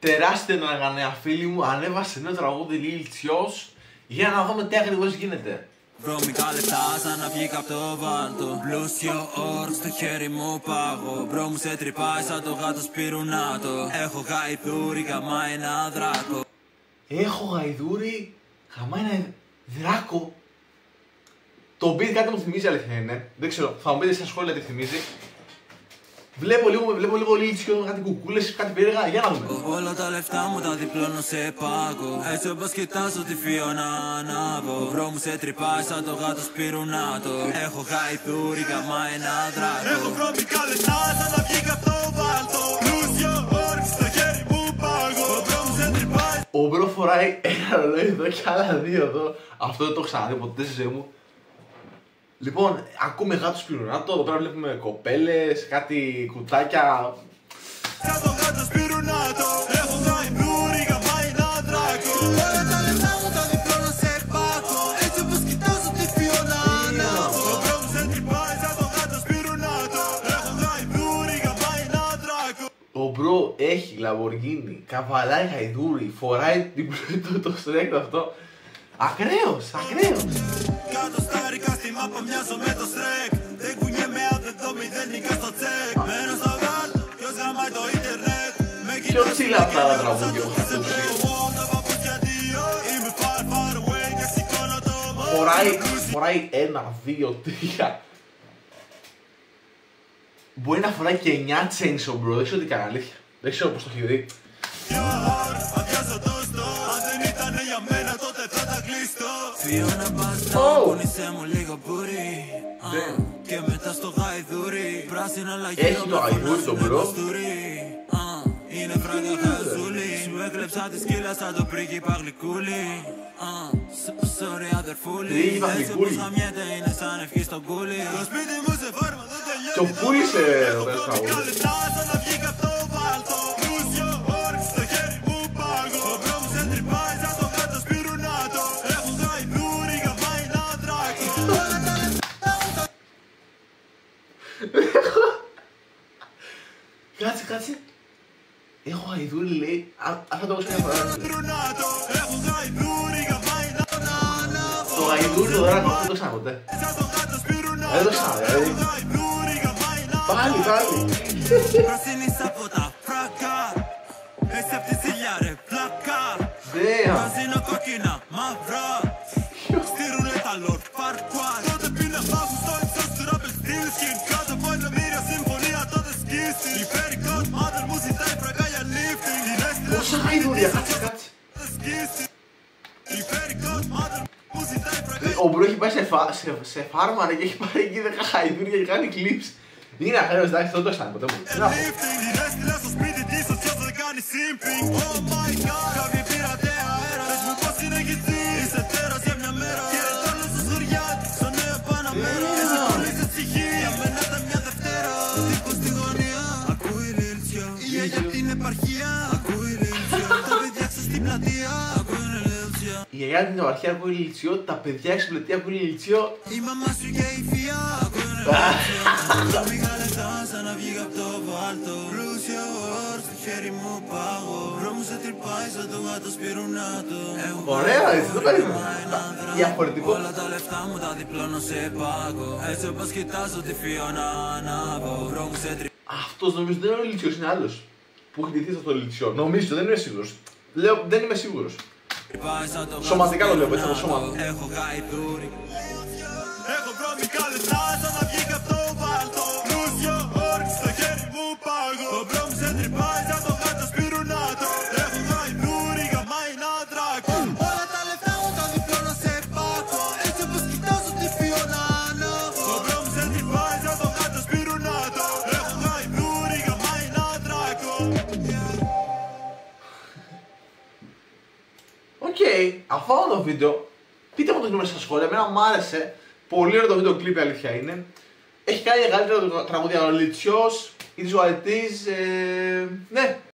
Τεράστιο νέα φίλοι μου, ανέβασε νέο τραγούδι Λίλτσιος για να δούμε τι ακριβώς γίνεται. Βρώμικα λεπτά σαν να βγήκα απ' το βάλτο. Πλούσιο όρκ στο χέρι μου πάγω. Μπρο μου σε τρυπάει σαν το γάτο σπιρουνάτο. Έχω γαϊδούρι, γαμάει ένα δράκο. Έχω γαϊδούρι, γαμάει ένα δράκο. Το beat κάτι μου θυμίζει, αλήθεια είναι. Δεν ξέρω, θα μου πείτε στα σχόλια τι θυμίζει. Βλέπω λίγο Λίλτσιο, κάτι κουκούλες, κάτι περίεργα, για να δούμε. Όλα τα λεφτά μου τα διπλώνω σε πάγο. Έτσι όπως κοιτάζω τη Φιώνα ανάβω. Μπρο μου σε τρυπάει σαν το γάτο σπιρουνάτο. Έχω γαϊδούρι, γαμάει ένα δράκο. Έχω βρώμικα λεφτά σαν να βγήκα απ' το βάλτο. Πλούσιο όρκ στο χέρι μου πάγω. Μπρο μου σε τρυπάει. Ο Μπρο φοράει ένα ρολόι εδώ και άλλα δύο εδώ. Αυτό δεν το έχω ξαναδεί ποτέ στη ζωή μου. Λοιπόν, ακούμε γάτο σπιρουνάτο, εδώ πέρα βλέπουμε κοπέλες, κάτι κουτάκια. Σαν το γάτο σπιρουνάτο, έχω γαϊδούρι, γαμάει ένα δράκο. Όλα τα λεφτά μου τα διπλώνω σε πάκο. Έτσι όπως κοιτάζω τη Φιώνα ανάβω. Ο Μπρο μου σε τρυπάει σαν το γάτο σπιρουνάτο. Έχω γαϊδούρι, γαμάει ένα δράκο. Ο Μπρο έχει Λαμποργίνι, καβαλάει γαϊδούρι, φοράει το στρέκτο αυτό. Ακραίος. Κάτω στα ρικά στη μάπα μοιάζω με το στρέκ. Δεν κουνιέμαι αν δεν δω μηδενικά στο τσεκ. Μένω στο γάλ, ποιος γαμάει το ίντερνετ. Πιο τσίλα αυτά τα τραγούδια που θα ακούσει. Φοράει 1, 2, 3. Μπορεί να φοράει και 9 chains ο Μπρο, δεν ξέρω τι κάνει, αλήθεια. Δεν ξέρω πώς το έχει δει. Φιώνα μπαστά, πονίσέ μου λίγο μπουρί. Και μετά στο γαϊδούρι. Πράσινα λαγίδα, έχει το γαϊδούρι το Μπρο. Είναι φράγκα χαζούλη. Σου έκλεψα τη σκύλα σαν το πρίγκιπα γλυκούλι. Sorry αδερφούλη. Έτσι όπως χαμιέται είναι σαν ευχή στο κούλι. Το σπίτι μου σε φάρμα δεν τελειώνει. Το πούλησε εδώ πέρα στα ούλη. Κάτσε. Έχω γαϊδούρι, λέει. Αυτό το έχω μια φορά. Το γαϊδούρι το δράκο δεν το ξανά ποτέ. Δεν το ξανά, δηλαδή. Πάλι. Πόσα γαϊδούρια, κάτσε. Ο Μπρο έχει πάει σε φάρμα και έχει πάρει εκεί 10 γαϊδούρια και κάνει κλιπς. Είναι ακραίος, εντάξει, δεν το αισθάνει ποτέ μου. Η γιαγιά την επαρχία ακούει Λίλτσιο, τα παιδιά στην πλατεία ακούει Λίλτσιο. Η μαμά σου και η φία ακούνε Λίλτσιο. Βρώμικα λεφτά σαν να βγήκα απ' το βάλτο. Πλούσιο όρκ στο χέρι μου πάγω. Μπρο μου σε τρυπάει σαν το γάτο σπιρουνάτο. Ωραία, έτσι το περίμενα. Διαφορετικό. Όλα τα λεφτά μου τα διπλώνω σε πάγο. Έτσι όπως κοιτάζω τη Φιώνα ανάβω. Μπρο μου σε τρυπάει. Αυτός νομίζω δεν είναι ο Λίλτσιος, είναι άλλος που έχει ντυθεί αυτό το Λίλτσιο. Νομίζω, δεν είμαι σίγουρος. Λέω, δεν είμαι σίγουρος. Σωματικά το λέω, έτσι από το σώμα. Έχω γαϊδούρι. Έχω βρώμικα λεφτά σαν να βγήκα απ' το βάλτο. Πλούσιο όρκ στο χέρι μου πάγω. Ο Μπρο μου σε τρυπάει σαν το γάτο σπιρουνάτο. Έχω γαϊδούρι, γαμάει ένα δράκο. Όλα τα λεφτά μου τα διπλώνω σε πάκο. Έτσι όπως κοιτάζω τη Φιώνα ανάβω. Ο Μπρο μου σε τρυπάει σαν το γάτο σπιρουνάτο. Έχω γαϊδούρι, γαμάει ένα δράκο. Οκ, αυτό είναι το βίντεο. Πείτε μου το γνώμη στα σχόλια, εμένα μου άρεσε. Πολύ ωραίο το βίντεο κλιπ, η αλήθεια είναι. Έχει κάνει καλύτερο τραγούδια ο Λίλτσιος, ή της Whiteys, ναι.